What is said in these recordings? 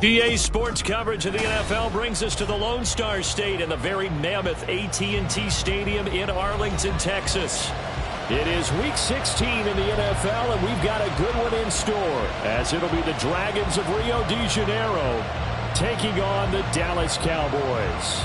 EA Sports coverage of the NFL brings us to the Lone Star State in the very mammoth AT&T Stadium in Arlington, Texas. It is Week 16 in the NFL, and we've got a good one in store, as it'll be the Dragons of Rio de Janeiro taking on the Dallas Cowboys.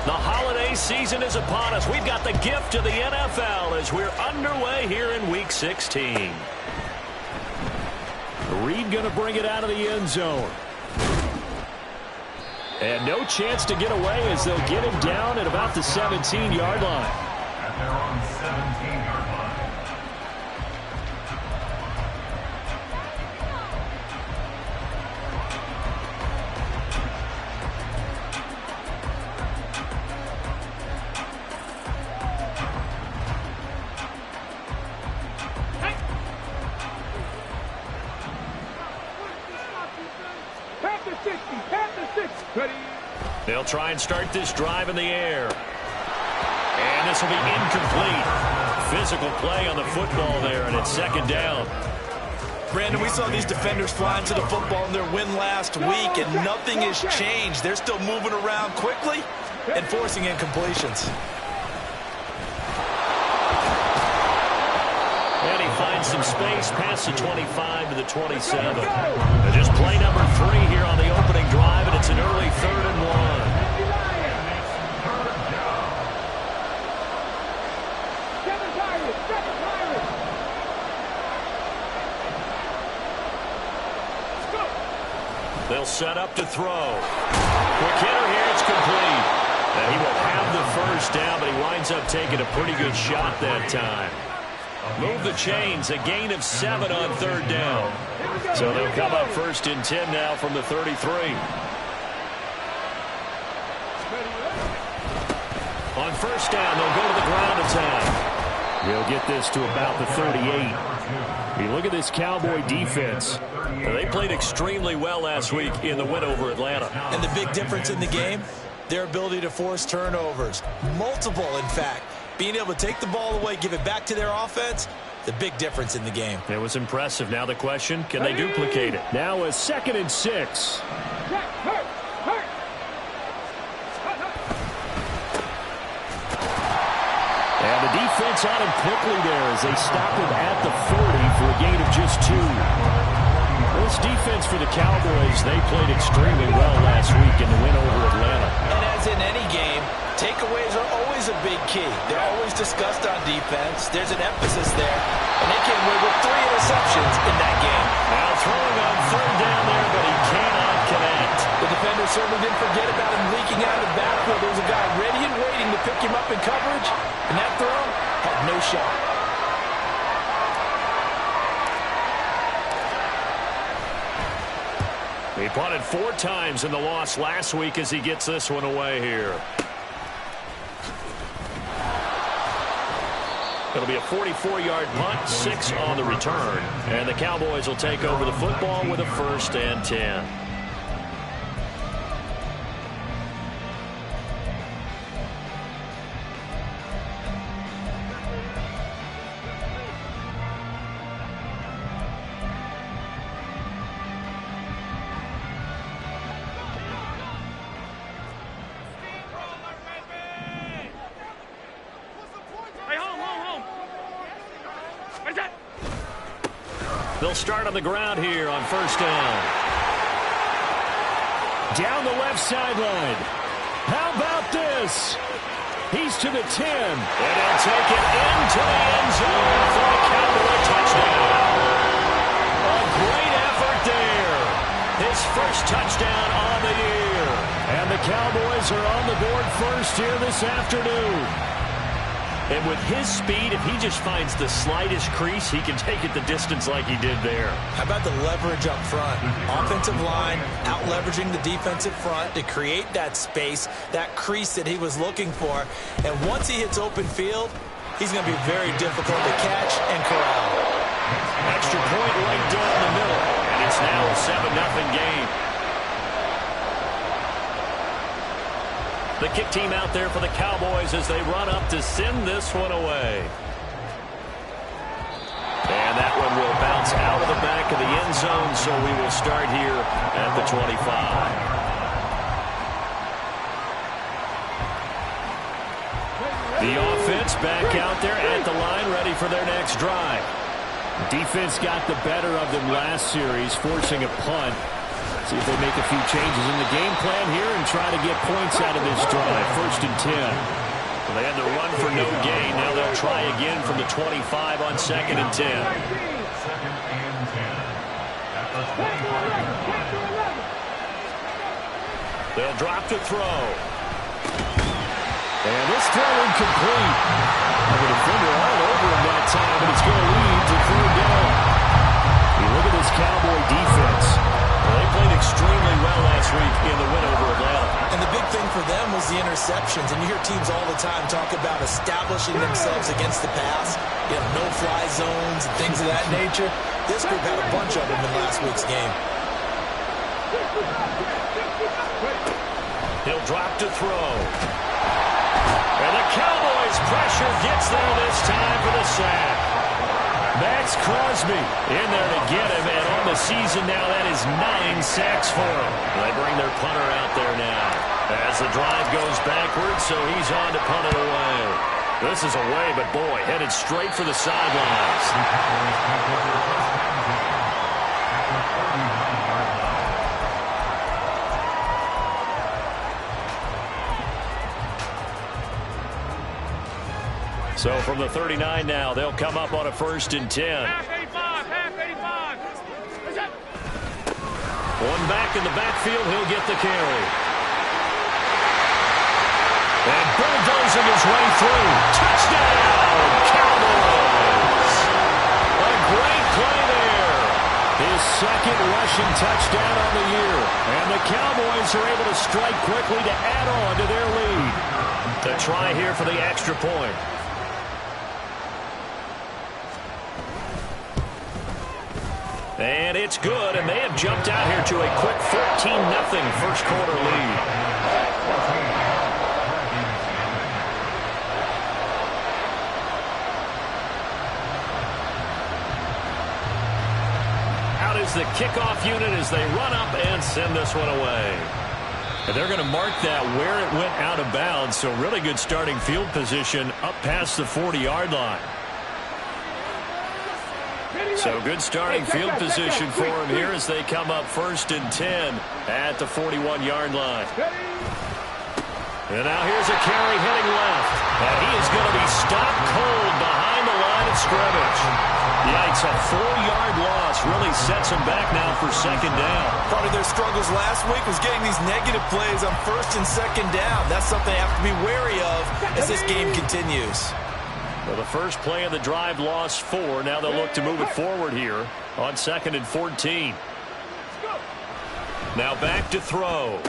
The holiday season is upon us. We've got the gift of the NFL as we're underway here in Week 16. Reed going to bring it out of the end zone. And no chance to get away as they'll get him down at about the 17-yard line. At their own 17-yard line. They'll try and start this drive in the air. And this will be incomplete. Physical play on the football there, and it's second down. Brandon, we saw these defenders flying to the football in their win last week, and nothing has changed. They're still moving around quickly and forcing incompletions. And he finds some space past the 25 to the 27. Just play number 3 here on the opening drive, and it's an early 3rd and 1. They'll set up to throw. Quick hitter here, it's complete. And he will have the first down, but he winds up taking a pretty good shot that time. Move the chains, a gain of 7 on 3rd down. So they'll come up 1st and 10 now from the 33. On 1st down, they'll go to the ground attack. He'll get this to about the 38. You look at this Cowboy defense. They played extremely well last week in the win over Atlanta. And the big difference in the game, their ability to force turnovers. Multiple, in fact. Being able to take the ball away, give it back to their offense, the big difference in the game. It was impressive. Now the question, can they duplicate it? Now a 2nd and 6. And the defense on him quickly there as they stopped him at the 40 for a gain of just 2. This defense for the Cowboys, they played extremely well last week in the win over Atlanta. And as in any game, takeaways are always a big key. They're always discussed on defense. There's an emphasis there, and they came away with 3 interceptions in that game. Now throwing on 3rd down there, but he cannot connect. The defender certainly didn't forget about him leaking out of the backfield. There was a guy ready and waiting to pick him up in coverage, and that throw had no shot. He punted 4 times in the loss last week as he gets this one away here. It'll be a 44-yard punt, 6 on the return. And the Cowboys will take over the football with a 1st and 10. They'll start on the ground here on 1st down. Down the left sideline. How about this? He's to the 10. And he'll take it into the end zone for a Cowboy touchdown. A great effort there. His first touchdown on the year. And the Cowboys are on the board first here this afternoon. And with his speed, if he just finds the slightest crease, he can take it the distance like he did there. How about the leverage up front? Offensive line out-leveraging the defensive front to create that space, that crease that he was looking for. And once he hits open field, he's going to be very difficult to catch and corral. Extra point right down the middle. And it's now a 7-0 game. The kick team out there for the Cowboys as they run up to send this one away. And that one will bounce out of the back of the end zone, so we will start here at the 25. The offense back out there at the line, ready for their next drive. Defense got the better of them last series, forcing a punt. See if they make a few changes in the game plan here and try to get points out of this drive. 1st and 10. Well, they had to run for no gain. Now they'll try again from the 25 on 2nd and 10. 2nd and 10. At the 25-yard line. They'll drop to throw. And this throw incomplete. The defender all over him that time, and it's going to lead to 3rd down. You look at this Cowboy defense. Well, they played extremely well last week in the win over Atlanta. And the big thing for them was the interceptions. And you hear teams all the time talk about establishing themselves against the pass. You know, no-fly zones and things of that nature. This group had a bunch of them in last week's game. He'll drop to throw. And the Cowboys' pressure gets there this time for the sack. Max Crosby in there to get him, and on the season now, that is 9 sacks for him. They bring their punter out there now as the drive goes backwards, so he's on to punt it away. This is away, but boy, headed straight for the sidelines. So from the 39 now, they'll come up on a 1st and 10. Half 85. One back in the backfield, he'll get the carry. And bulldozing his way through. Touchdown, Cowboys! A great play there. His 2nd rushing touchdown on the year. And the Cowboys are able to strike quickly to add on to their lead. To try here for the extra point. And it's good, and they have jumped out here to a quick 14-0 first quarter lead. Out is the kickoff unit as they run up and send this one away. And they're going to mark that where it went out of bounds, so really good starting field position up past the 40-yard line. So good starting field position for him here as they come up 1st and 10 at the 41-yard line. And now here's a carry heading left. And he is going to be stopped cold behind the line of scrimmage. Yikes, a 4-yard loss really sets him back now for 2nd down. Part of their struggles last week was getting these negative plays on 1st and 2nd down. That's something they have to be wary of as this game continues. Well, the first play of the drive lost 4. Now they'll look to move it forward here on 2nd and 14. Now back to throw.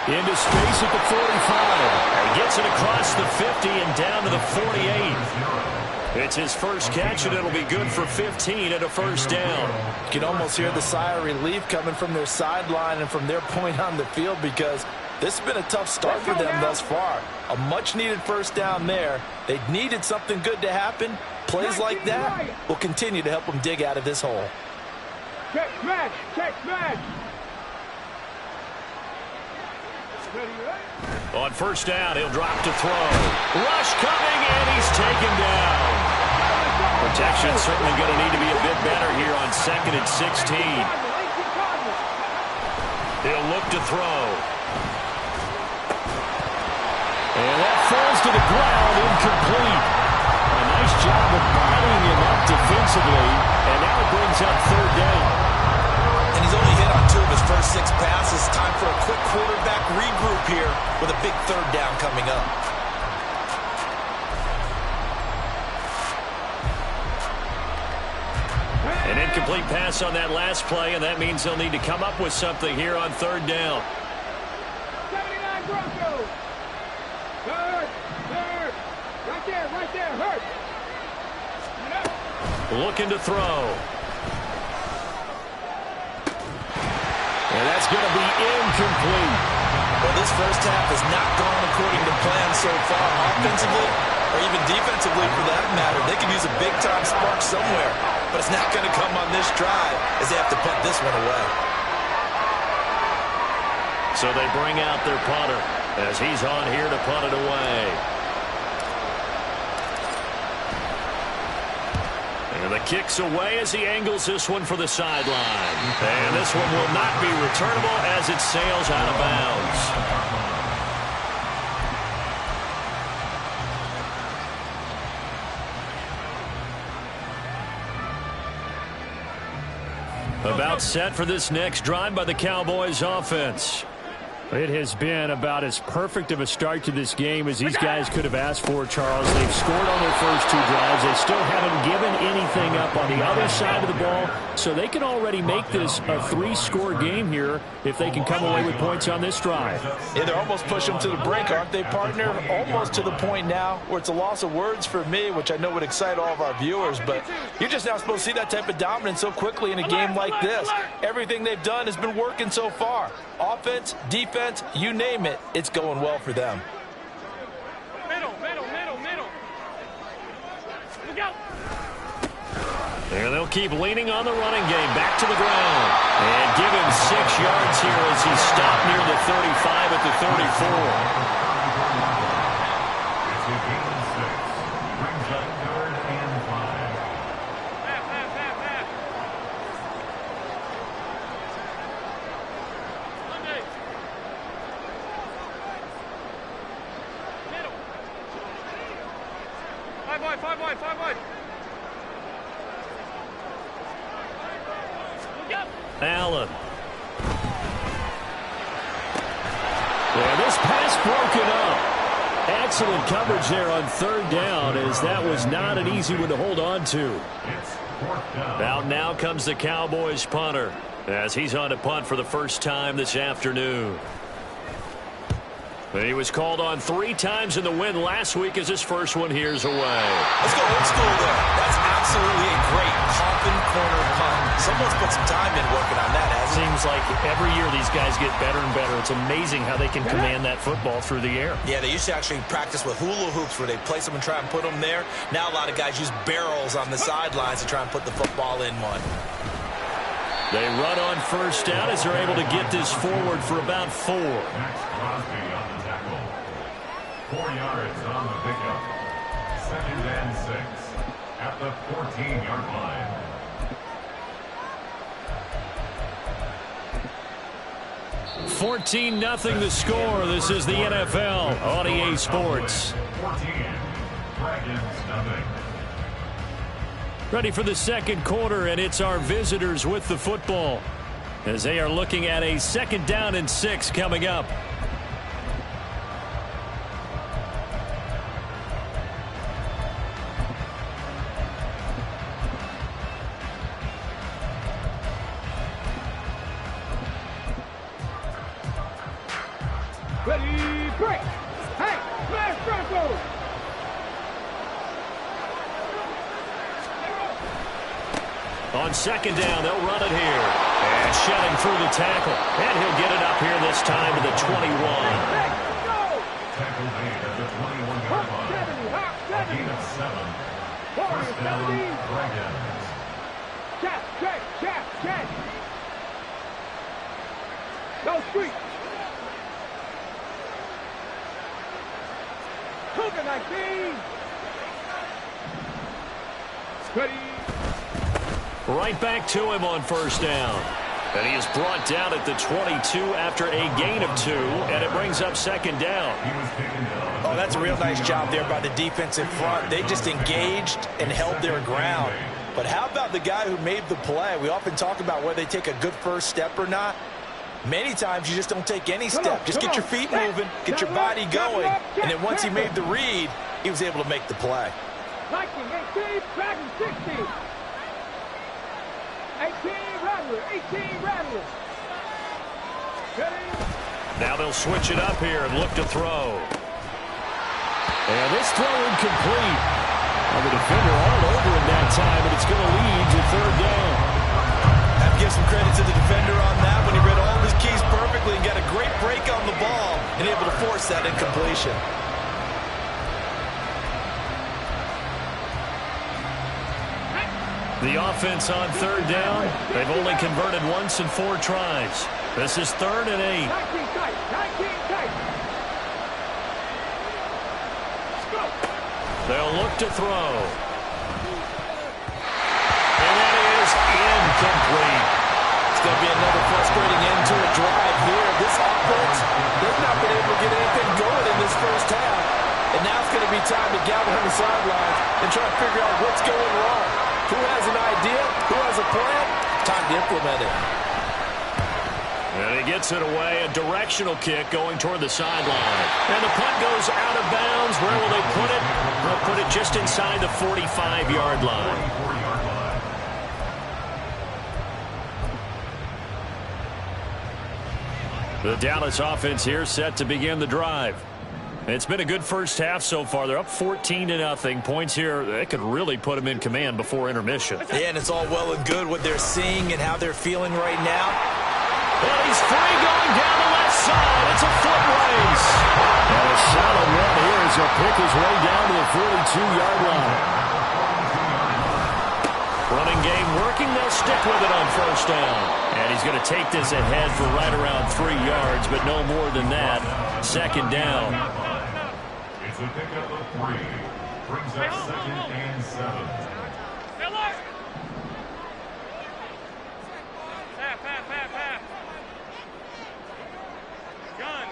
Into space at the 45. He gets it across the 50 and down to the 48. It's his first catch, and it'll be good for 15 and a 1st down. You can almost hear the sigh of relief coming from their sideline and from their point on the field because this has been a tough start for them thus far. A much-needed 1st down there. They needed something good to happen. Plays like that will continue to help them dig out of this hole. Check smash. On 1st down, he'll drop to throw. Rush coming, and he's taken down. Protection certainly going to need to be a bit better here on 2nd and 16. He'll look to throw. And that falls to the ground, incomplete. A nice job of bottling him up defensively, and now it brings up 3rd down. And he's only hit on 2 of his first 6 passes. Time for a quick quarterback regroup here with a big 3rd down coming up. An incomplete pass on that last play, and that means they'll need to come up with something here on 3rd down. 79 Broncos. Third. Right there, hurt. Looking to throw. And that's going to be incomplete. Well, this first half has not gone according to plan so far, offensively or even defensively for that matter. They could use a big-time spark somewhere, but it's not going to come on this drive as they have to punt this one away. So they bring out their punter as he's on here to punt it away. And the kick's away as he angles this one for the sideline. And this one will not be returnable as it sails out of bounds. About set for this next drive by the Cowboys offense. It has been about as perfect of a start to this game as these guys could have asked for, Charles. They've scored on their first two drives. They still haven't given anything up on the other side of the ball, so they can already make this a 3-score game here if they can come away with points on this drive. Yeah, they're almost pushing them to the brink, aren't they, partner? Almost to the point now where it's a loss of words for me, which I know would excite all of our viewers, but you're just now supposed to see that type of dominance so quickly in a game like this. Everything they've done has been working so far. Offense, defense, you name it, it's going well for them. Middle. Look out. And they'll keep leaning on the running game. Back to the ground. And give him 6 yards here as he stopped near the 35 at the 34. It's a gain of 6. Brings up 3rd and 5. Half. Monday. Middle. 5 wide. Look out. Allen. Yeah, this pass broken up. Excellent coverage there on 3rd down, as that was not an easy one to hold on to. It's 4th down. Out now comes the Cowboys punter as he's on to punt for the first time this afternoon. He was called on 3 times in the win last week as his first one here's away. Let's go old school there. That's absolutely a great coffin corner punt. Someone's put some time in working on that, hasn't Seems like every year these guys get better and better. It's amazing how they can command that football through the air. Yeah, they used to actually practice with hula hoops where they place them and try and put them there. Now a lot of guys use barrels on the sidelines to try and put the football in one. They run on first down as they're able to get this forward for about 4. Max Crosby on the tackle. 4 yards on the pickup. 2nd and 6 at the 14-yard line. $14-0 the score. This is the NFL on EA Sports. 14. Dragons nothing. Ready for the second quarter, and it's our visitors with the football as they are looking at a 2nd down and 6 coming up. Ready, break. Hey, smash Broncos. On 2nd down, they'll run it here. And shedding through the tackle. And he'll get it up here this time to the 21. Tackle made at the 21-yard line. Gain of 7. 1st down, Dragons. Check. Go street. Cougar 19. Ready. Right back to him on 1st down. And he is brought down at the 22 after a gain of 2, and it brings up 2nd down. Oh, that's a real nice job there by the defensive front. They just engaged and held their ground. But how about the guy who made the play? We often talk about whether they take a good first step or not. Many times you just don't take any step. Just get your feet moving, get your body going, and then once he made the read, he was able to make the play. Viking 18, Dragon 16. 18 Rattler. Ready. Now they'll switch it up here and look to throw. And this throw incomplete. Well, the defender all over him that time, and it's going to lead to 3rd down. Have to give some credit to the defender on that when he read all of his able to force that incompletion. The offense on third down, they've only converted once in 4 tries. This is 3rd and 8. 19 tight. 19 tight. Let's go. They'll look to throw. And that is incomplete. It's going to be another frustrating end to a drive here. This offense, they've not been able to get anything going in this first half. And now it's going to be time to gather on the sidelines and try to figure out what's going wrong. Who has an idea? Who has a plan? Time to implement it. And he gets it away. A directional kick going toward the sideline. And the punt goes out of bounds. Where will they put it? They'll put it just inside the 45-yard line. The Dallas offense here set to begin the drive. It's been a good first half so far. They're up 14-0. Points here, they could really put them in command before intermission. Yeah, and it's all well and good what they're seeing and how they're feeling right now. And he's free going down the left side. It's a foot race. And a solid run here as he'll pick his way down to the 42-yard line. Running game working. They'll stick with it on first down. And he's going to take this ahead for right around 3 yards, but no more than that. 2nd down. It's a pickup of 3. Brings up 2nd and 7. Pass. Gun.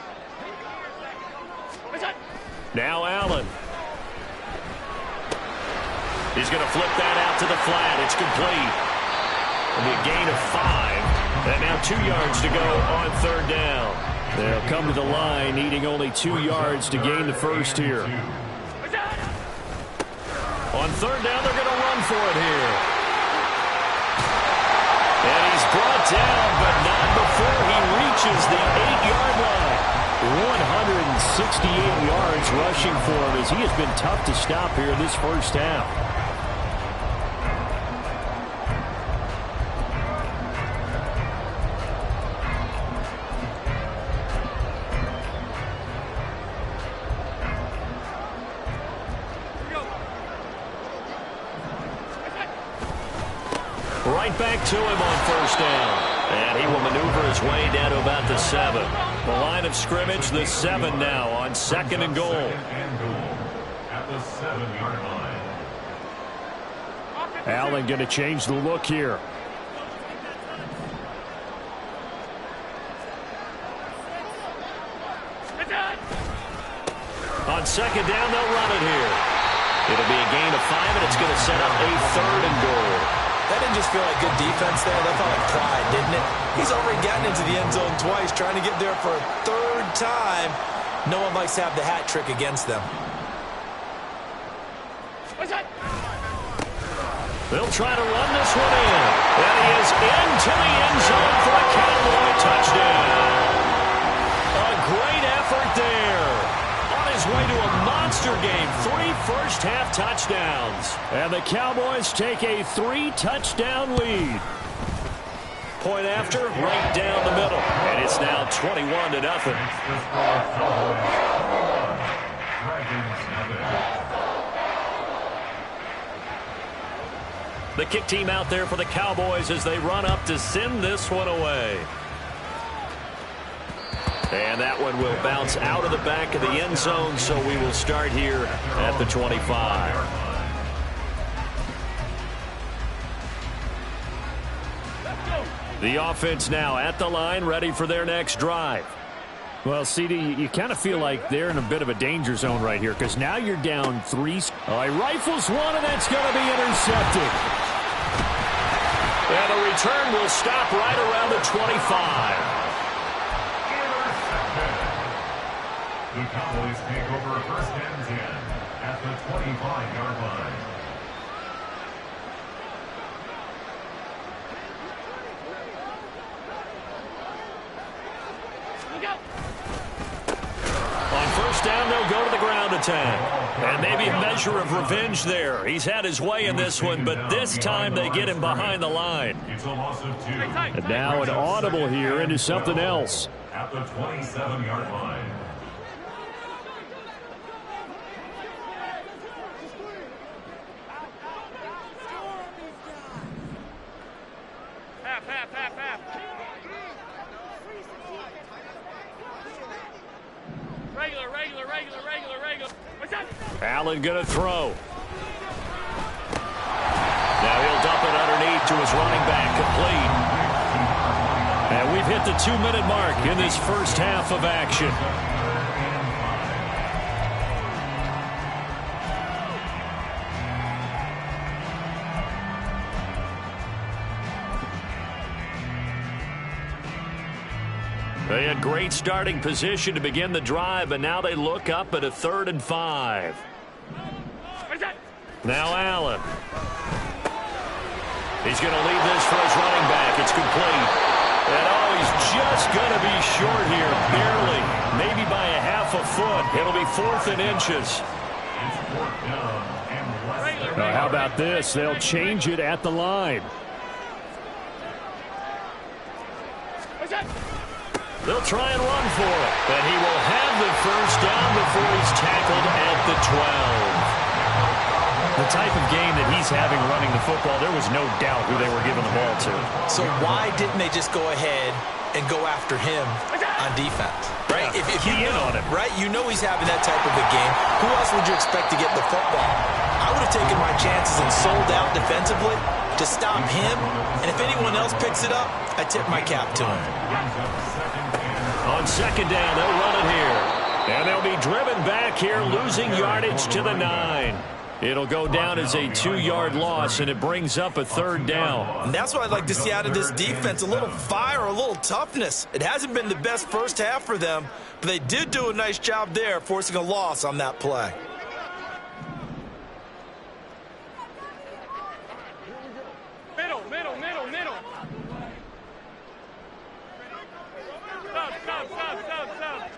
Now Allen. He's going to flip that out to the flat. It's complete. It'll be a gain of 5. And now 2 yards to go on 3rd down. They'll come to the line needing only 2 yards to gain the first here. On 3rd down, they're going to run for it here. And he's brought down, but not before he reaches the 8-yard line. 168 yards rushing for him as he has been tough to stop here this first half. Right back to him on first down. And he will maneuver his way down to about the 7. The line of scrimmage, the 7 now on 2nd and goal. At the 7-yard line. Allen going to change the look here. On 2nd down, they'll run it here. It'll be a gain of 5, and it's going to set up a 3rd and goal. That didn't just feel like good defense there. That felt like pride, didn't it? He's already gotten into the end zone twice, trying to get there for a 3rd time. No one likes to have the hat trick against them. They'll try to run this one in. And he is into the end zone for a Cowboy touchdown. A great effort there. On his way to a monster game. 3 first-half touchdowns. And the Cowboys take a 3-touchdown lead. Point after, right down the middle. And it's now 21-0. The kick team out there for the Cowboys as they run up to send this one away. And that one will bounce out of the back of the end zone, so we will start here at the 25. The offense now at the line, ready for their next drive. Well, CD, you kind of feel like they're in a bit of a danger zone right here because now you're down 3. He rifles one, and that's going to be intercepted. And the return will stop right around the 25. The Cowboys take over 1st and 10 at the 25-yard line. On first down, they'll go to the ground attack. And maybe a measure of revenge there. He's had his way in this one, but this time they get him behind the line. It's a loss of 2. And now an audible here into something else. At the 27-yard line. Regular. Allen going to throw. Now he'll dump it underneath to his running back, complete. And we've hit the 2-minute mark in this first half of action. They had great starting position to begin the drive, but now they look up at a 3rd and 5. Now Allen. He's going to leave this for his running back. It's complete. And oh, he's just going to be short here, barely. Maybe by a half a foot. It'll be 4th and inches. Now, how about this? They'll change it at the line. They'll try and run for it. And he will have the first down before he's tackled at the 12. The type of game that he's having running the football, there was no doubt who they were giving the ball to. So why didn't they just go ahead and go after him on defense? Right? Yeah, if you know, on him. Right? You know he's having that type of a game. Who else would you expect to get the football? I would have taken my chances and sold out defensively to stop him. And if anyone else picks it up, I tip my cap to him. On 2nd down, they'll run it here. And they'll be driven back here, losing yardage to the 9. It'll go down as a 2-yard loss, and it brings up a 3rd down. And that's what I'd like to see out of this defense, a little fire, a little toughness. It hasn't been the best first half for them, but they did do a nice job there, forcing a loss on that play. Middle. Stop.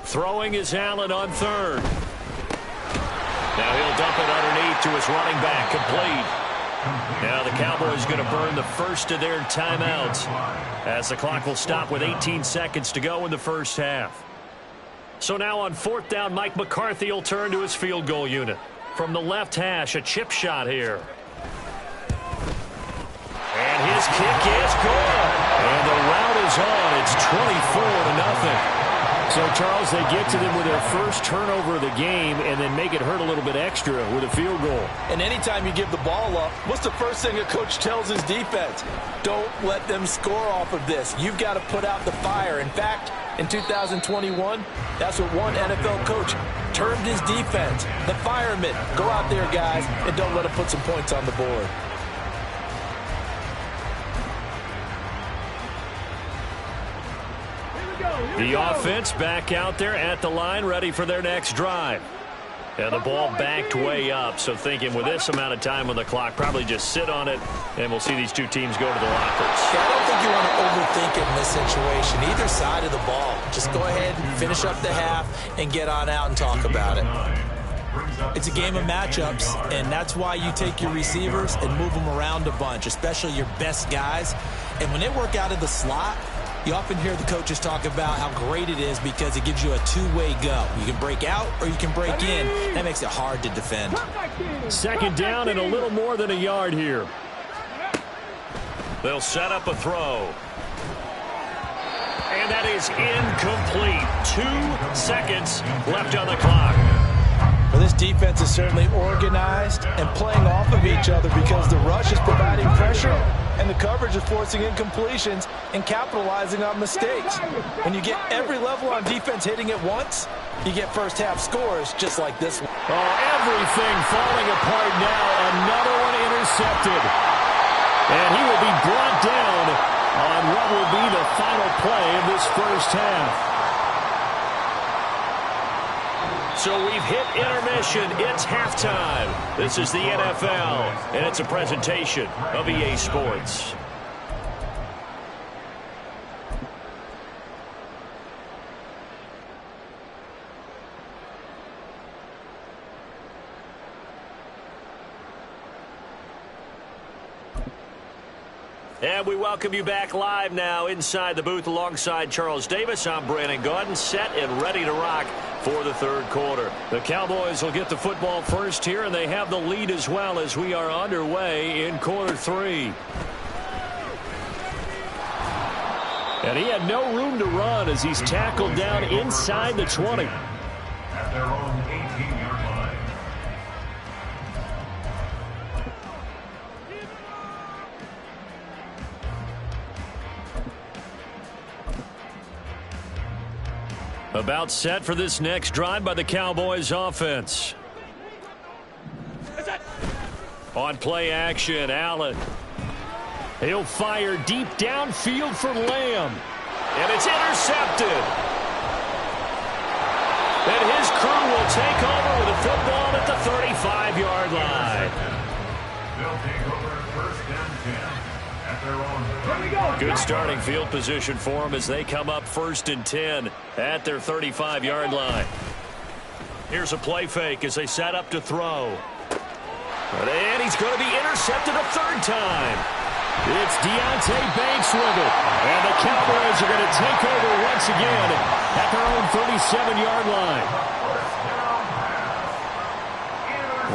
Throwing is Allen on 3rd. Now he'll dump it underneath to his running back, complete. Now the Cowboys going to burn the first of their timeouts as the clock will stop with 18 seconds to go in the first half. So now on 4th down, Mike McCarthy will turn to his field goal unit. From the left hash, a chip shot here. And his kick is good. And the route is on. It's 24-0. So, Charles, they get to them with their first turnover of the game and then make it hurt a little bit extra with a field goal. And anytime you give the ball up, what's the first thing a coach tells his defense? Don't let them score off of this. You've got to put out the fire. In fact, in 2021, that's what one NFL coach termed his defense. The firemen. Go out there, guys, and don't let them put some points on the board. The offense back out there at the line, ready for their next drive. And the ball backed way up, so thinking with this amount of time on the clock, probably just sit on it, and we'll see these two teams go to the lockers. Yeah, I don't think you want to overthink it in this situation. Either side of the ball. Just go ahead and finish up the half and get on out and talk about it. It's a game of matchups, and that's why you take your receivers and move them around a bunch, especially your best guys. And when they work out of the slot, you often hear the coaches talk about how great it is because it gives you a two-way go. You can break out or you can break in. That makes it hard to defend. 2nd down and a little more than a yard here. They'll set up a throw. And that is incomplete. 2 seconds left on the clock. Well, this defense is certainly organized and playing off of each other because the rush is providing pressure and the coverage is forcing incompletions and capitalizing on mistakes. When you get every level on defense hitting at once, you get first half scores just like this one. Oh, everything falling apart now. Another one intercepted. And he will be brought down on what will be the final play of this first half. So we've hit intermission. It's halftime. This is the NFL, and it's a presentation of EA Sports. And we welcome you back live now inside the booth alongside Charles Davis. I'm Brandon Gaudin, set and ready to rock for the third quarter. The Cowboys will get the football first here, and they have the lead as well as we are underway in quarter 3. And he had no room to run as he's tackled down inside the 20. At their own 18-yard line. About set for this next drive by the Cowboys offense. On play action, Allen. He'll fire deep downfield for Lamb. And it's intercepted. And his crew will take over with a football at the 35-yard line. They'll take over first and 10 at their own. Good starting field position for them as they come up first and 10 at their 35-yard line. Here's a play fake as they set up to throw. And he's going to be intercepted a third time. It's Deontay Banks with it. And the Cowboys are going to take over once again at their own 37-yard line.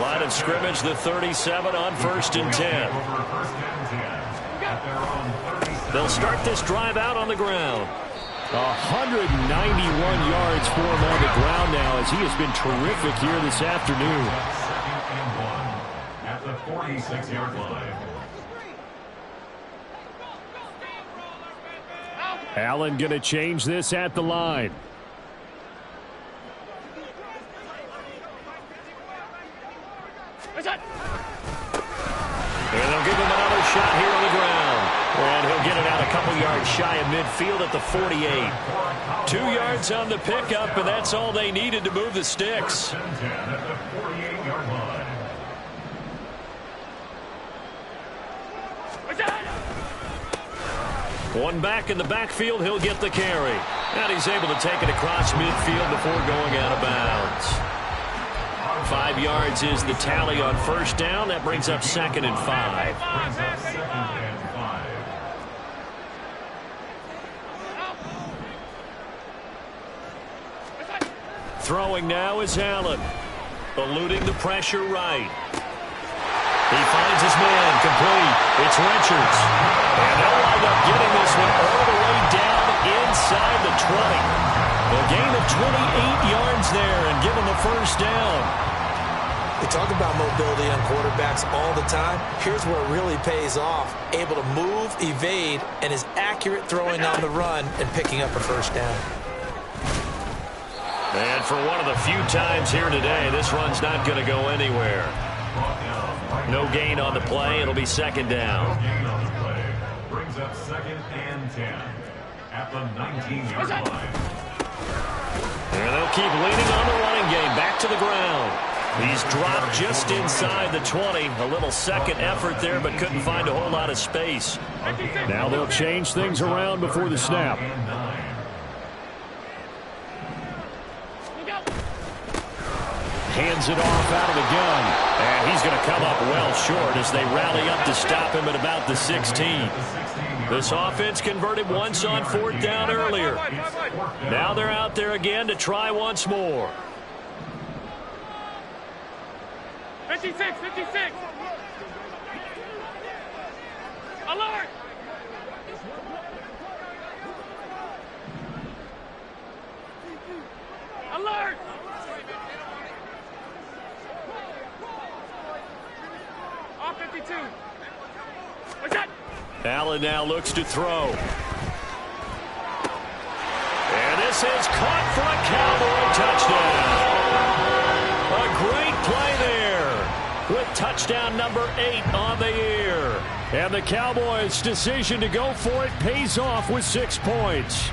Line of scrimmage, the 37 on first and 10. They'll start this drive out on the ground. 191 yards for him on the ground now as he has been terrific here this afternoon. At the 46-yard line. Allen going to change this at the line. And they'll give him another shot here on the ground. And he'll get it out a couple yards shy of midfield at the 48. 2 yards on the pickup, and that's all they needed to move the sticks. At the 48-yard line. One back in the backfield, he'll get the carry. And he's able to take it across midfield before going out of bounds. 5 yards is the tally on first down. That brings up 2nd and 5. Throwing now is Allen. Eluding the pressure right. He finds his man complete. It's Richards. And they'll wind up getting this one all the way down inside the 20. A gain of 28 yards there and give him a first down. We talk about mobility on quarterbacks all the time. Here's where it really pays off. Able to move, evade, and is accurate throwing on the run and picking up a first down. And for one of the few times here today, this run's not going to go anywhere. No gain on the play. It'll be 2nd down. Gain on the play brings up 2nd and 10 at the 19-yard line. And they'll keep leaning on the running game. Back to the ground. He's dropped just inside the 20. A little second effort there, but couldn't find a whole lot of space. Now they'll change things around before the snap. Hands it off out of the gun. And he's going to come up well short as they rally up to stop him at about the 16. This offense converted once on 4th down earlier. Now they're out there again to try once more. 56, 56. Alert! Alert! Off 52. What's that? Allen now looks to throw. And this is caught for a Cowboy touchdown. A great play there with touchdown number 8 on the year. And the Cowboys' decision to go for it pays off with 6 points.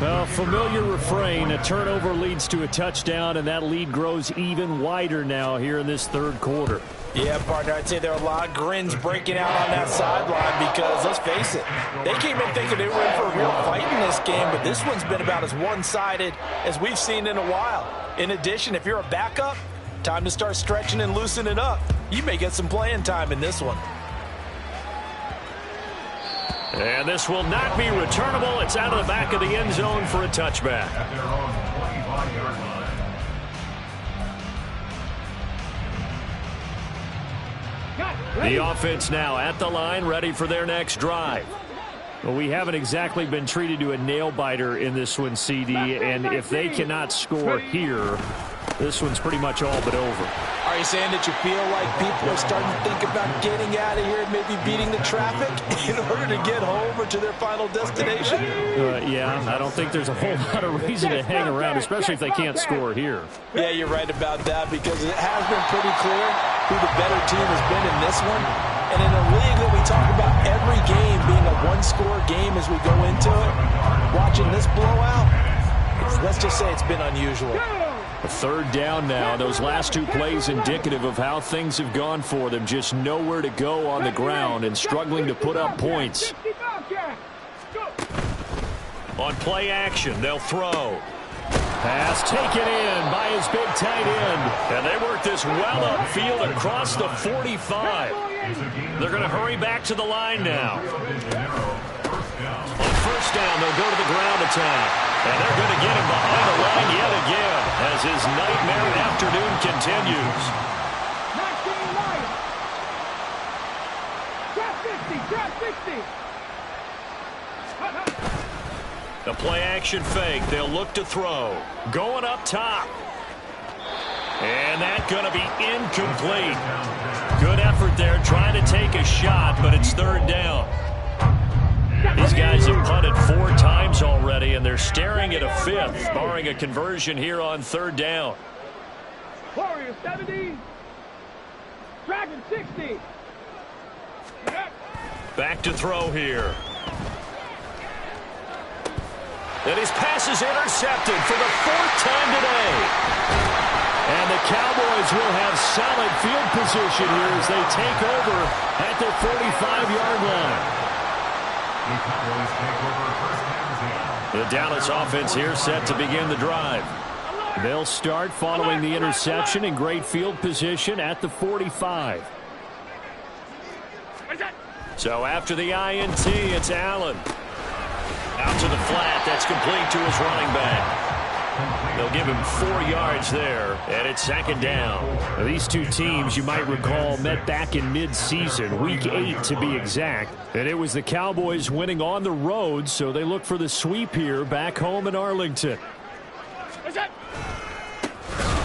A familiar refrain, a turnover leads to a touchdown, and that lead grows even wider now here in this third quarter. Yeah, partner, I'd say there are a lot of grins breaking out on that sideline because, let's face it, they came in thinking they were in for a real fight in this game, but this one's been about as one-sided as we've seen in a while. In addition, if you're a backup, time to start stretching and loosening up. You may get some playing time in this one. And this will not be returnable. It's out of the back of the end zone for a touchback. At their own 25-yard line. The offense now at the line, ready for their next drive. Well, we haven't exactly been treated to a nail-biter in this one, CD, and if they cannot score here, this one's pretty much all but over. Are you saying that you feel like people are starting to think about getting out of here and maybe beating the traffic in order to get home or to their final destination? Yeah, I don't think there's a whole lot of reason to hang around, especially if they can't score here. Yeah, you're right about that because it has been pretty clear who the better team has been in this one. And in a league that we talk about every game being a one-score game as we go into it, watching this blowout, let's just say it's been unusual. A third down now. Those last two plays indicative of how things have gone for them. Just nowhere to go on the ground and struggling to put up points. On play action, they'll throw. Pass taken in by his big tight end. And they work this well upfield across the 45. They're going to hurry back to the line now. On first down, they'll go to the ground attack. And they're going to get him behind the line yet again as his nightmare afternoon continues. The play-action fake. They'll look to throw. Going up top. And that's going to be incomplete. Good effort there trying to take a shot, but it's third down. These guys have punted 4 times already, and they're staring at a 5th, barring a conversion here on third down. Warrior 70. Dragon 60. Back to throw here. And his pass is intercepted for the 4th time today. And the Cowboys will have solid field position here as they take over at the 45-yard line. The Cowboys take over first down. The Dallas offense here set to begin the drive. They'll start following the interception in great field position at the 45. So after the INT, it's Allen. Out to the flat. That's complete to his running back. They'll give him 4 yards there, and it's second down. Now, these two teams, you might recall, met back in mid-season, Week 8 to be exact. And it was the Cowboys winning on the road, so they look for the sweep here back home in Arlington.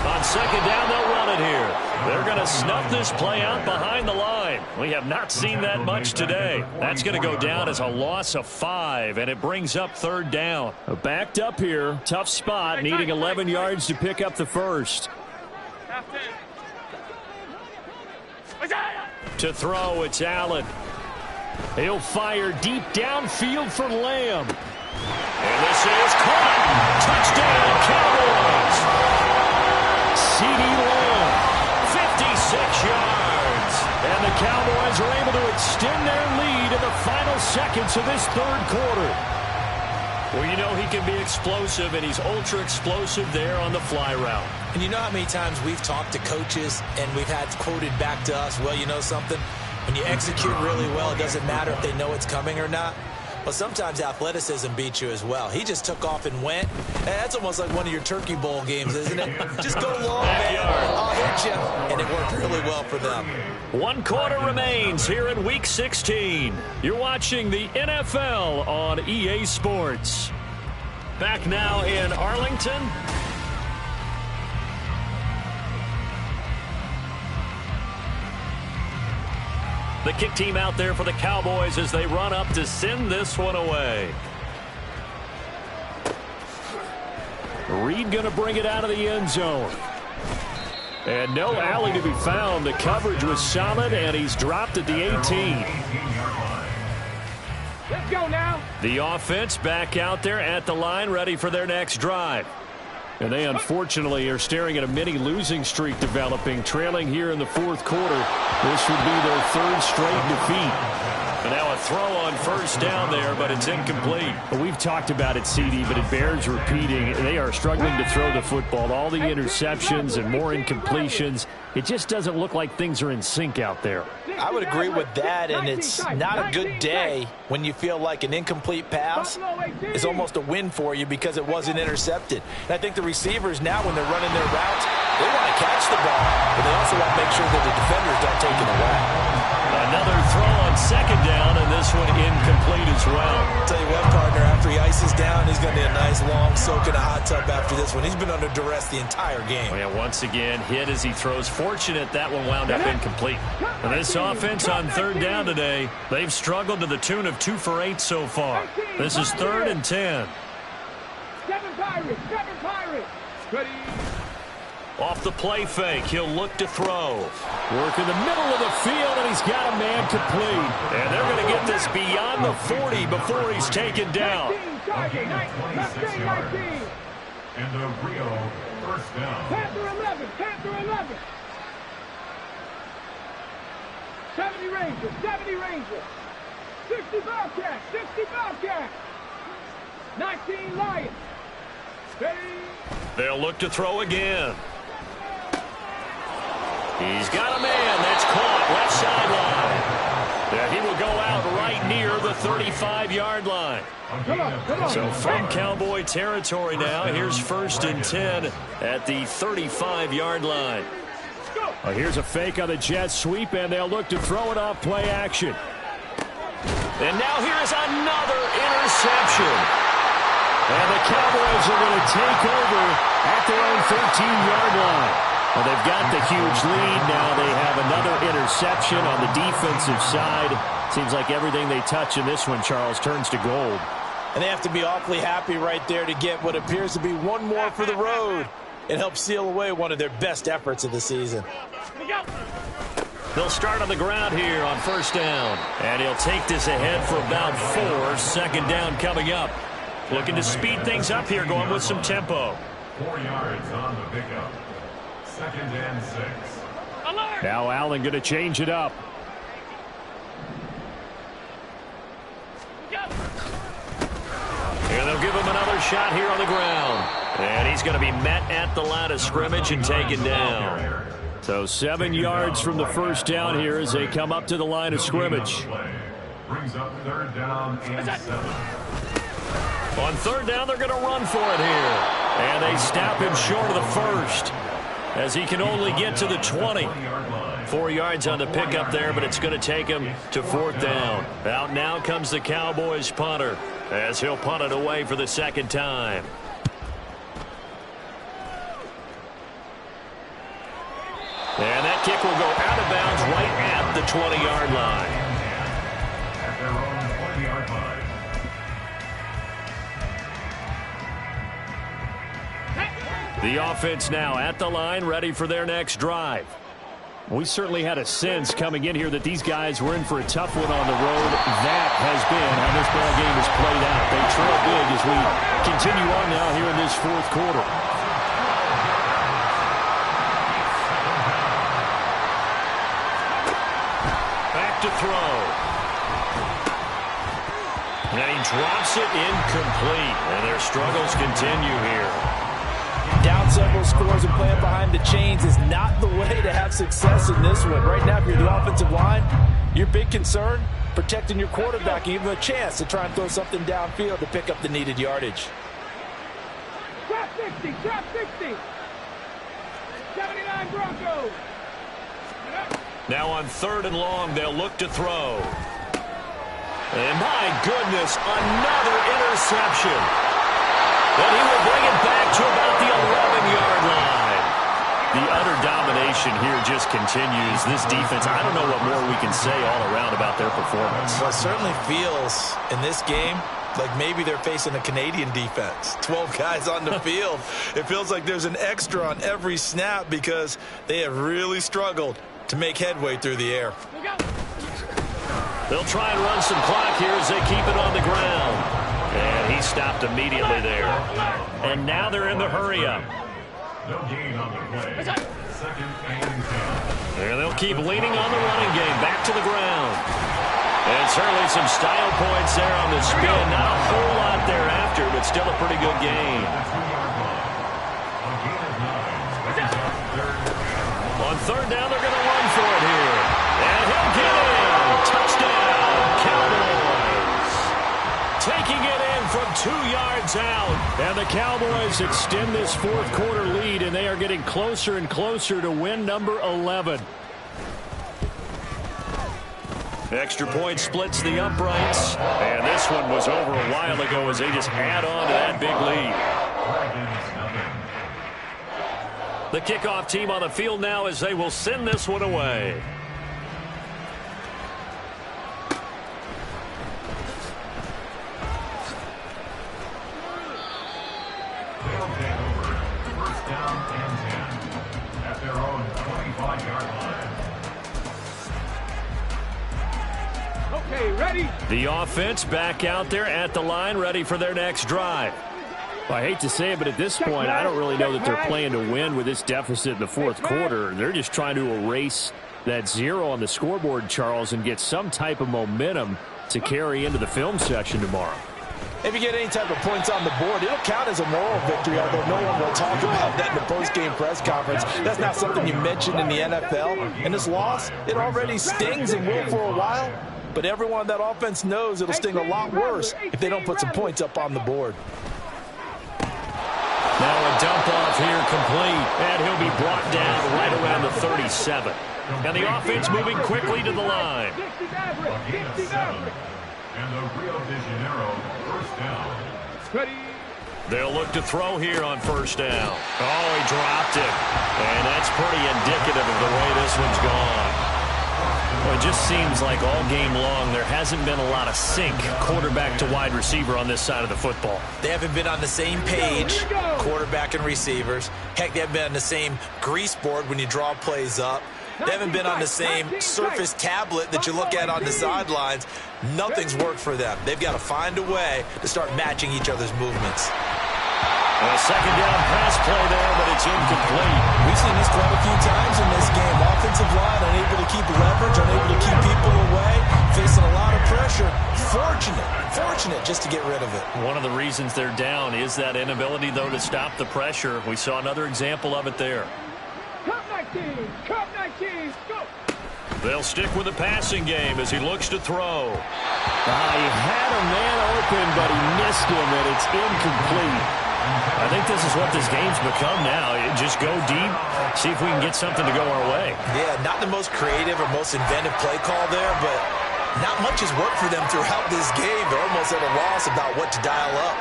On second down, they'll run it here. They're going to snuff this play out behind the line. We have not seen that much today. That's going to go down as a loss of 5, and it brings up third down. Backed up here, tough spot, needing 11 yards to pick up the first. To throw, it's Allen. He'll fire deep downfield for Lamb. And this is caught. Touchdown, Cowboys. C.D. Lamb, 56 yards. And the Cowboys are able to extend their lead in the final seconds of this third quarter. Well, you know he can be explosive, and he's ultra-explosive there on the fly route. And you know how many times we've talked to coaches and we've had quoted back to us, well, you know something? When you execute really well, it doesn't matter if they know it's coming or not. Well, sometimes athleticism beats you as well. He just took off and went. That's almost like one of your Turkey Bowl games, isn't it? Just go long, man. I'll hit you. And it worked really well for them. 1 quarter remains here in Week 16. You're watching the NFL on EA Sports. Back now in Arlington. The kick team out there for the Cowboys as they run up to send this one away. Reed going to bring it out of the end zone. And no alley to be found. The coverage was solid, and he's dropped at the 18. Let's go now. The offense back out there at the line, ready for their next drive. And they unfortunately are staring at a mini losing streak developing, trailing here in the fourth quarter. This would be their 3rd straight defeat. And now a throw on first down there, but it's incomplete. Well, we've talked about it, CD, but it bears repeating. They are struggling to throw the football. All the interceptions and more incompletions. It just doesn't look like things are in sync out there. I would agree with that, and it's not a good day when you feel like an incomplete pass is almost a win for you because it wasn't intercepted. And I think the receivers now, when they're running their routes, they want to catch the ball, but they also want to make sure that the defenders don't take it away. Another throw on second down, and this one incomplete as well. I'll tell you what, partner, after he ices down, he's going to need a nice long soak in a hot tub after this one. He's been under duress the entire game. Yeah, once again, hit as he throws. Fortunate that one wound up incomplete. And this offense on third down today, they've struggled to the tune of 2 for 8 so far. This is 3rd and 10. 7 Pirates, 7 Pirates. Ready. Off the play fake, he'll look to throw. Work in the middle of the field, and he's got a man complete. And they're going to get this beyond the 40 before he's taken down. 19, 19. And the Rio first down. Panther 11, Panther 11. 70 Rangers, 70 Rangers. 60 Bobcats, 60 Bobcats. 19 Lions. Ready. They'll look to throw again. He's got a man that's caught left sideline. And he will go out right near the 35-yard line. So from Cowboy territory now, here's 1st and 10 at the 35-yard line. Here's a fake on the jet sweep, and they'll look to throw it off play action. And now here's another interception. And the Cowboys are going to take over at their own 13-yard line. Well, they've got the huge lead. Now they have another interception on the defensive side. Seems like everything they touch in this one, Charles, turns to gold. And they have to be awfully happy right there to get what appears to be one more for the road and help seal away one of their best efforts of the season. They'll start on the ground here on 1st down. And he'll take this ahead for about 4. 2nd down coming up. Looking to speed things up here, going with some tempo. 4 yards on the pickup. 2nd and 6. Alert. Now Allen going to change it up. And they'll give him another shot here on the ground. And he's going to be met at the line of scrimmage and taken down. So 7 yards from the 1st down here as they come up to the line of scrimmage. Brings up 3rd down and 7. On 3rd down, they're going to run for it here. And they stop him short of the 1st as he can only get to the 20. 4 yards on the pickup there, but it's going to take him to 4th down. Out now comes the Cowboys punter as he'll punt it away for the 2nd time. And that kick will go out of bounds right at the 20-yard line. At their own 20-yard line. The offense now at the line, ready for their next drive. We certainly had a sense coming in here that these guys were in for a tough one on the road. That has been how this ball game has played out. They trail big as we continue on now here in this 4th quarter. Back to throw. And he drops it incomplete. And their struggles continue here. Down several scores and playing behind the chains is not the way to have success in this one. Right now, if you're the offensive line, your big concern, protecting your quarterback and give him a chance to try and throw something downfield to pick up the needed yardage. Trap 60, trap 60. 79 Broncos. Now on 3rd and long, they'll look to throw. And my goodness, another interception. And he will bring it back to about the 11-yard line. The utter domination here just continues. This defense, I don't know what more we can say all around about their performance. Well, it certainly feels in this game like maybe they're facing a Canadian defense. 12 guys on the field. It feels like there's an extra on every snap because they have really struggled to make headway through the air. They'll try and run some clock here as they keep it on the ground. And he stopped immediately there. And now they're in the hurry-up. No gain on the play. 2nd and 10. And they'll keep leaning on the running game. Back to the ground. And certainly some style points there on the spin. Not a whole lot thereafter, but still a pretty good game. On 3rd down, they're going to run for it here. And he'll Dunk it in. Touchdown, Cowboys. Taking it in from 2 yards out. And the Cowboys extend this fourth quarter lead, and they are getting closer and closer to win number 11. Extra point splits the uprights. And this one was over a while ago as they just add on to that big lead. The kickoff team on the field now as they will send this one away. They'll take over. First down and 10 at their own 25-yard line. Okay, ready? The offense back out there at the line, ready for their next drive. Well, I hate to say it, but at this point, I don't really know that they're playing to win with this deficit in the fourth quarter. They're just trying to erase that 0 on the scoreboard, Charles, and get some type of momentum to carry into the film section tomorrow. If you get any type of points on the board, it'll count as a moral victory, although no one will talk about that in the post-game press conference. That's not something you mentioned in the NFL. And this loss, it already stings and will for a while. But everyone on that offense knows it'll sting a lot worse if they don't put some points up on the board. Now a dump off here complete, and he'll be brought down right around the 37. And the offense moving quickly to the line. And the Rio de Janeiro first down. They'll look to throw here on first down. Oh, he dropped it. And that's pretty indicative of the way this one's gone. Well, it just seems like all game long there hasn't been a lot of sync quarterback to wide receiver on this side of the football. They haven't been on the same page, quarterback and receivers. Heck, they haven't been on the same grease board when you draw plays up. They haven't been on the same Surface tablet that you look at on the sidelines. Nothing's worked for them. They've got to find a way to start matching each other's movements. A second down pass play there, but it's incomplete. We've seen this quite a few times in this game. Offensive line unable to keep leverage, unable to keep people away, facing a lot of pressure. Fortunate just to get rid of it. One of the reasons they're down is that inability, though, to stop the pressure. We saw another example of it there. Cup 19, go! They'll stick with the passing game as he looks to throw. He had a man open, but he missed him, and it's incomplete. I think this is what this game's become now. Just go deep, see if we can get something to go our way. Yeah, not the most creative or most inventive play call there, but not much has worked for them throughout this game. They're almost at a loss about what to dial up.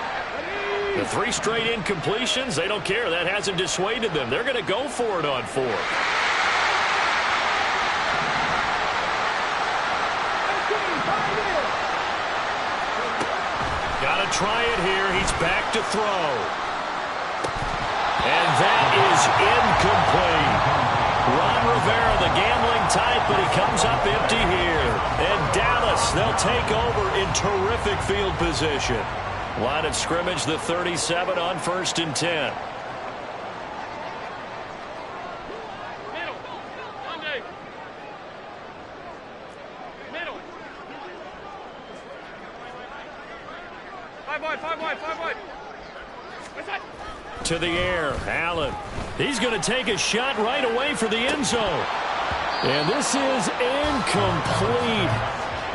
The 3 straight incompletions, they don't care. That hasn't dissuaded them. They're going to go for it on 4th. Got to try it here. He's back to throw. And that is incomplete. Ron Rivera, the gambling type, but he comes up empty here. And Dallas, they'll take over in terrific field position. Line of scrimmage, the 37 on 1st and 10. Five wide. To the air, Allen. He's going to take a shot right away for the end zone. And this is incomplete.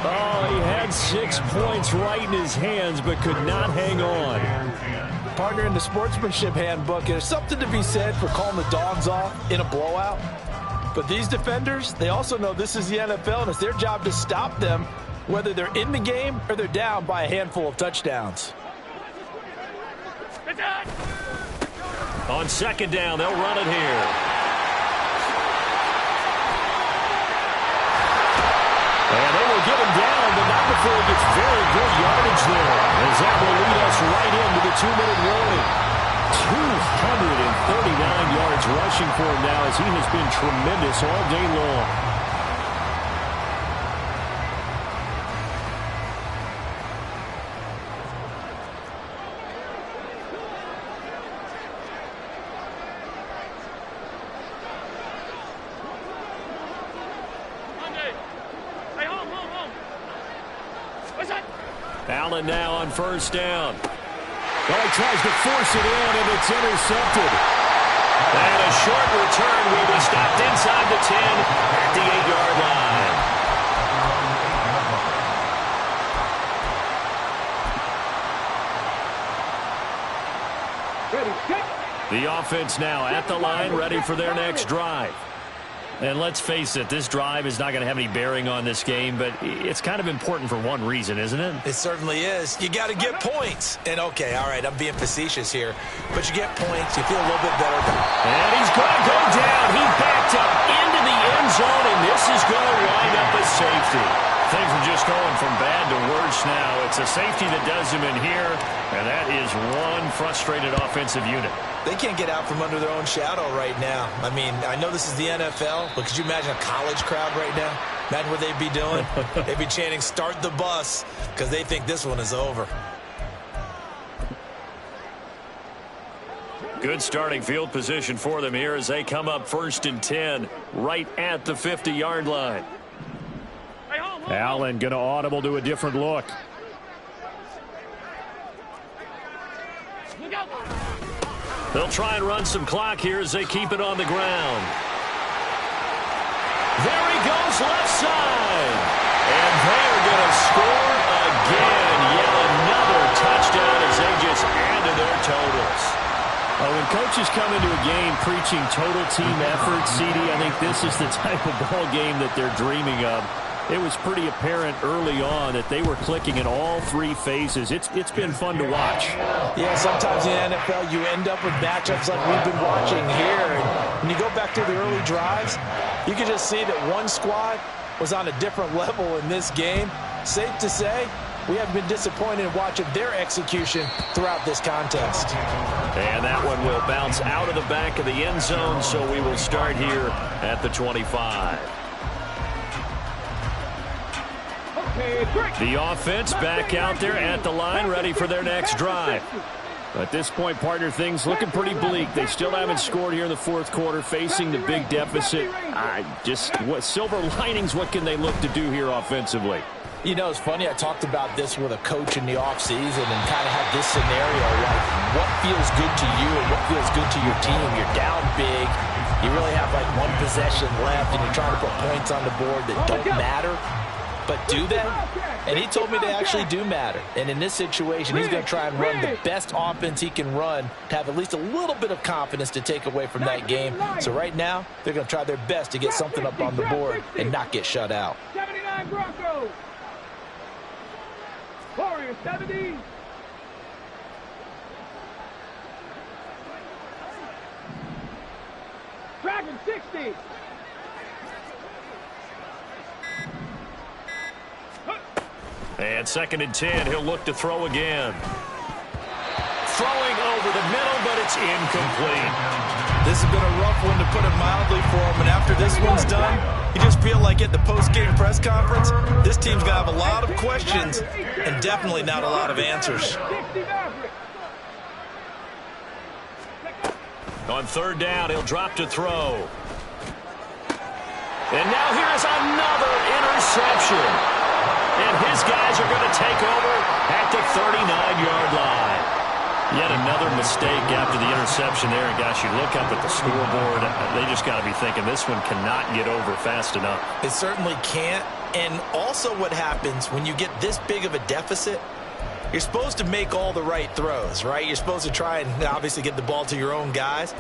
Oh, he had 6 points right in his hands, but could not hang on. Partner, in the sportsmanship handbook, there's something to be said for calling the dogs off in a blowout. But these defenders, they also know this is the NFL, and it's their job to stop them, whether they're in the game or they're down by a handful of touchdowns. On 2nd down, they'll run it here. And they will get him down, but not before he gets very good yardage there. As that will lead us right into the 2-minute warning. 239 yards rushing for him now as he has been tremendous all day long. Allen now on 1st down. Well, he tries to force it in, and it's intercepted. And a short return will be stopped inside the 10 at the 8-yard line. ready. Set. The offense now at the line, ready for their next drive. And let's face it, this drive is not going to have any bearing on this game, but it's kind of important for one reason, isn't it? It certainly is. You got to get points. And, okay, all right, I'm being facetious here, but you get points, you feel a little bit better. And he's going to go down. He backed up into the end zone, and this is going to wind up a safety. Things are just going from bad to worse now. It's a safety that does him in here, and that is one frustrated offensive unit. They can't get out from under their own shadow right now. I mean, I know this is the NFL, but could you imagine a college crowd right now? Imagine what they'd be doing. They'd be chanting, "Start the bus," because they think this one is over. Good starting field position for them here as they come up 1st and 10, right at the 50-yard line. Allen going to audible to a different look. They'll try and run some clock here as they keep it on the ground. There he goes, left side. And they're going to score again. Yet another touchdown as they just add to their totals. When coaches come into a game preaching total team effort, CD, I think this is the type of ball game that they're dreaming of. It was pretty apparent early on that they were clicking in all three phases. It's been fun to watch. Yeah, sometimes in the NFL you end up with matchups like we've been watching here. And when you go back to the early drives, you can just see that one squad was on a different level in this game. Safe to say, we have been disappointed in watching their execution throughout this contest. And that one will bounce out of the back of the end zone, so we will start here at the 25. The offense back out there at the line, ready for their next drive. At this point, partner, things looking pretty bleak. They still haven't scored here in the fourth quarter, facing the big deficit. What silver linings, what can they look to do here offensively? You know, it's funny, I talked about this with a coach in the offseason and kind of had this scenario, like what feels good to you and what feels good to your team. You're down big. You really have like one possession left and you're trying to put points on the board that don't matter. But do that? And he told me they actually do matter. And in this situation, he's going to try and run the best offense he can run to have at least a little bit of confidence to take away from that game. So right now, they're going to try their best to get something up on the board and not get shut out. 79 Broncos. Warriors 70. Dragon 60. And 2nd and 10, he'll look to throw again. Throwing over the middle, but it's incomplete. This has been a rough one, to put it mildly, for him. And after this one's done, you just feel like at the post-game press conference, this team's going to have a lot of questions and definitely not a lot of answers. On 3rd down, he'll drop to throw. And now here's another interception. And his guys are going to take over at the 39-yard line. Yet another mistake after the interception there. And, gosh, you look up at the scoreboard, they just got to be thinking this one cannot get over fast enough. It certainly can't. And also what happens when you get this big of a deficit, you're supposed to make all the right throws, right? You're supposed to try and obviously get the ball to your own guys.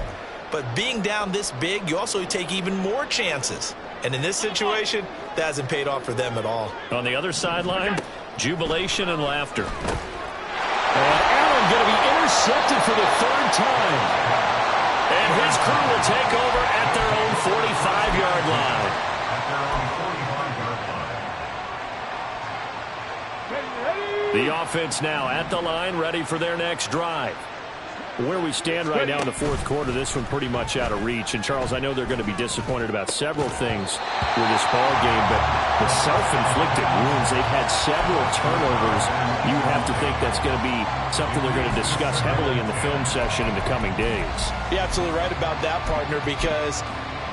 But being down this big, you also take even more chances. And in this situation, that hasn't paid off for them at all. On the other sideline, jubilation and laughter. Allen going to be intercepted for the 3rd time. And his crew will take over at their own 45-yard line. The offense now at the line, ready for their next drive. Where we stand right now in the 4th quarter, this one pretty much out of reach. And, Charles, I know they're going to be disappointed about several things with this ball game, but the self-inflicted wounds, they've had several turnovers. You have to think that's going to be something they're going to discuss heavily in the film session in the coming days. You're absolutely right about that, partner, because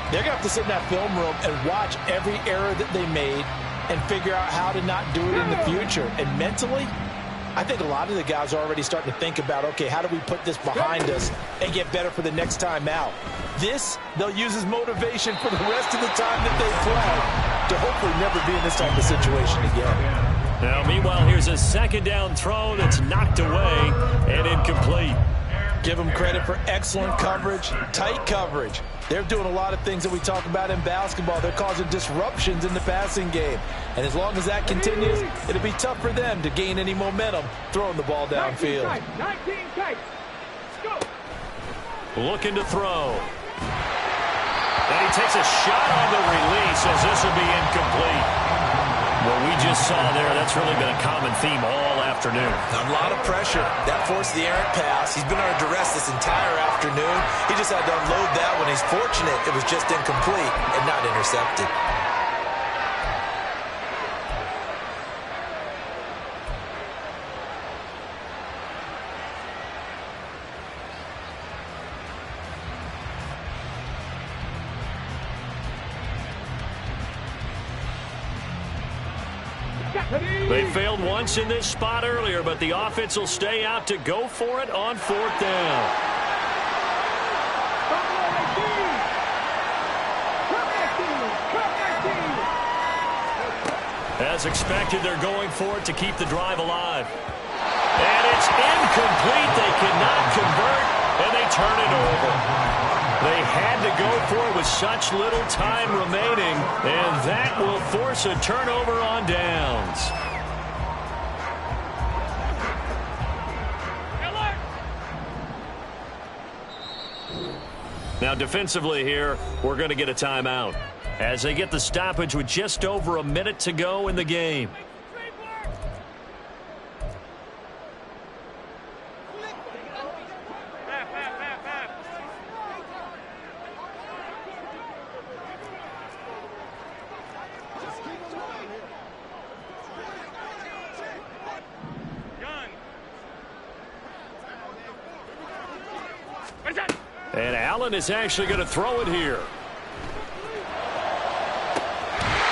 they're going to have to sit in that film room and watch every error that they made and figure out how to not do it in the future. And mentally, I think a lot of the guys are already starting to think about, okay, how do we put this behind us and get better for the next time out? This, they'll use as motivation for the rest of the time that they play to hopefully never be in this type of situation again. Now, meanwhile, here's a 2nd down throw that's knocked away and incomplete. Give them credit for excellent coverage, tight coverage. They're doing a lot of things that we talk about in basketball. They're causing disruptions in the passing game. And as long as that continues, it'll be tough for them to gain any momentum throwing the ball downfield. 19 tight. Go. Looking to throw. And he takes a shot on the release as this will be incomplete. What we just saw there, that's really been a common theme all afternoon. A lot of pressure. That forced the errant pass. He's been under duress this entire afternoon. He just had to unload that one. He's fortunate it was just incomplete and not intercepted. They failed once in this spot earlier, but the offense will stay out to go for it on 4th down. As expected, they're going for it to keep the drive alive. And it's incomplete. They cannot convert, and they turn it over. They had to go for it with such little time remaining, and that will force a turnover on downs. Now defensively here, we're going to get a timeout as they get the stoppage with just over a minute to go in the game. And Allen is actually going to throw it here.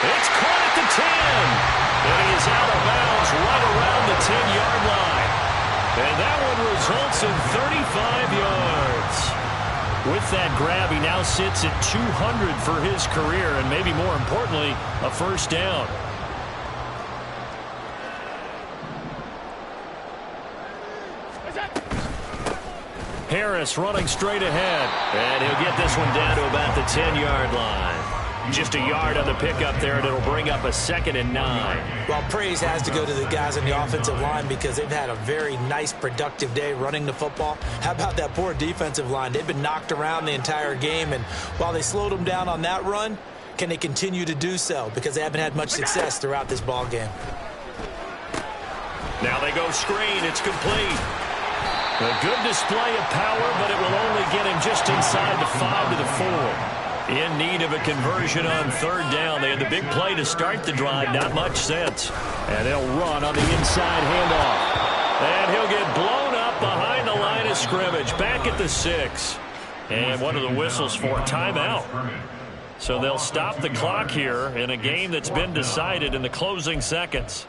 It's caught at the 10. And he is out of bounds right around the 10-yard line. And that one results in 35 yards. With that grab, he now sits at 200 for his career, and maybe more importantly, a first down. Harris running straight ahead. And he'll get this one down to about the 10-yard line. Just a yard on the pickup there, and it'll bring up a 2nd and 9. Well, praise has to go to the guys on the offensive line because they've had a very nice, productive day running the football. How about that poor defensive line? They've been knocked around the entire game, and while they slowed them down on that run, can they continue to do so? Because they haven't had much success throughout this ball game. Now they go screen. It's complete. A good display of power, but it will only get him just inside the 5 to the 4. In need of a conversion on 3rd down. They had the big play to start the drive. Not much sense. And they'll run on the inside handoff. And he'll get blown up behind the line of scrimmage. Back at the 6. And one of the whistles for timeout. So they'll stop the clock here in a game that's been decided in the closing seconds.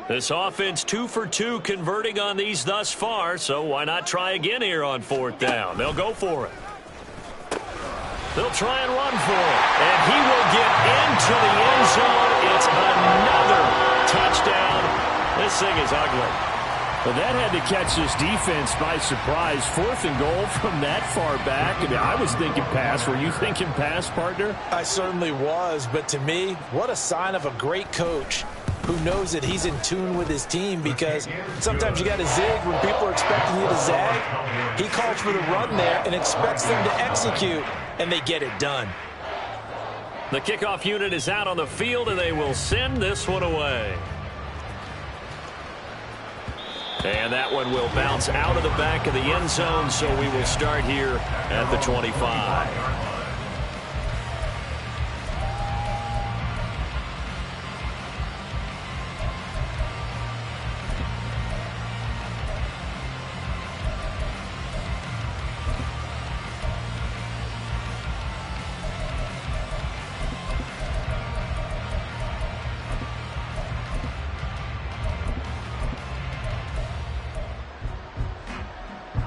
This offense 2 for 2 converting on these thus far, so why not try again here on 4th down? They'll go for it. They'll try and run for it. And he will get into the end zone. It's another touchdown. This thing is ugly. Well, that had to catch this defense by surprise. 4th and goal from that far back. I mean, I was thinking pass. Were you thinking pass, partner? I certainly was, but to me, what a sign of a great coach who knows that he's in tune with his team, because sometimes you got to zig when people are expecting you to zag. He calls for the run there and expects them to execute, and they get it done. The kickoff unit is out on the field, and they will send this one away. And that one will bounce out of the back of the end zone, so we will start here at the 25.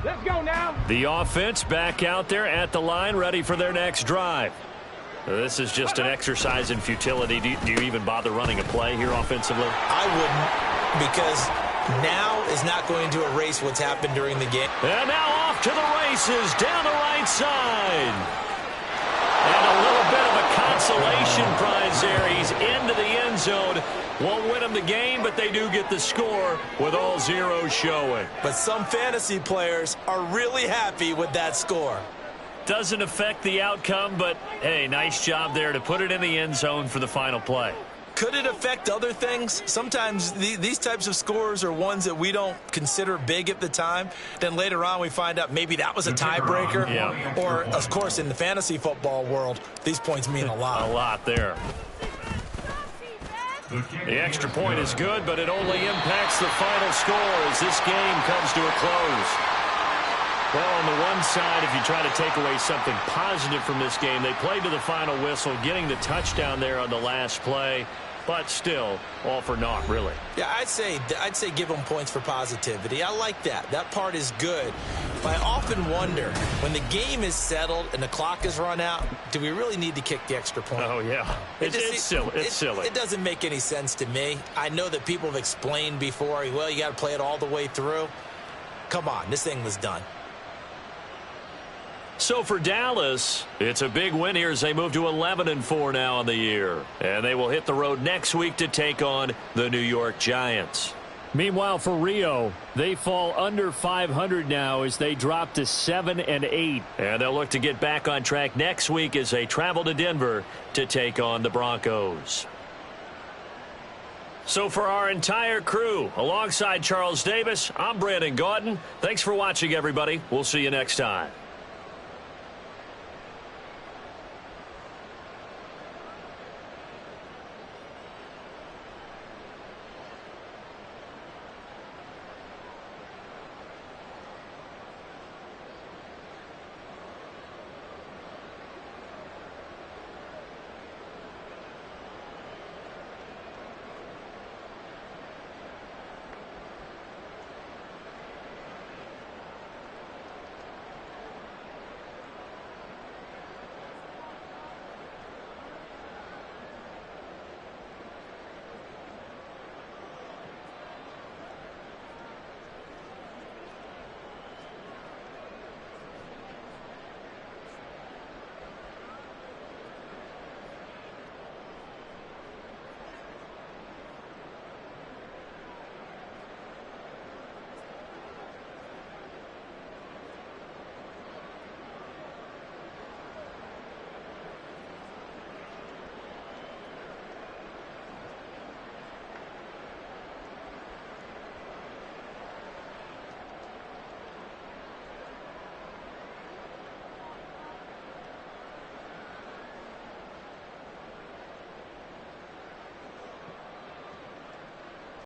Let's go now. The offense back out there at the line, ready for their next drive. This is just an exercise in futility. Do you even bother running a play here offensively? I wouldn't, because now is not going to erase what's happened during the game. And now off to the races down the right side. And a little bit of a consolation prize there. He's into the end zone. Won't win them the game, but they do get the score with all zeros showing. But some fantasy players are really happy with that score. Doesn't affect the outcome, but, hey, nice job there to put it in the end zone for the final play. Could it affect other things? Sometimes these types of scores are ones that we don't consider big at the time. Then later on we find out maybe that was a tiebreaker. Yeah. Or, of course, in the fantasy football world, these points mean a lot. A lot there. The extra point is good, but it only impacts the final score as this game comes to a close. Well, on the one side, if you try to take away something positive from this game, they played to the final whistle, getting the touchdown there on the last play, but still, all for naught, really. Yeah, I'd say give them points for positivity. I like that. That part is good. But I often wonder, when the game is settled and the clock is run out, do we really need to kick the extra point? Oh, yeah. It's silly. It's silly. It doesn't make any sense to me. I know that people have explained before, well, you got to play it all the way through. Come on, this thing was done. So for Dallas, it's a big win here as they move to 11-4 now on the year. And they will hit the road next week to take on the New York Giants. Meanwhile, for Rio, they fall under 500 now as they drop to 7-8. And they'll look to get back on track next week as they travel to Denver to take on the Broncos. So for our entire crew, alongside Charles Davis, I'm Brandon Gaudin. Thanks for watching, everybody. We'll see you next time.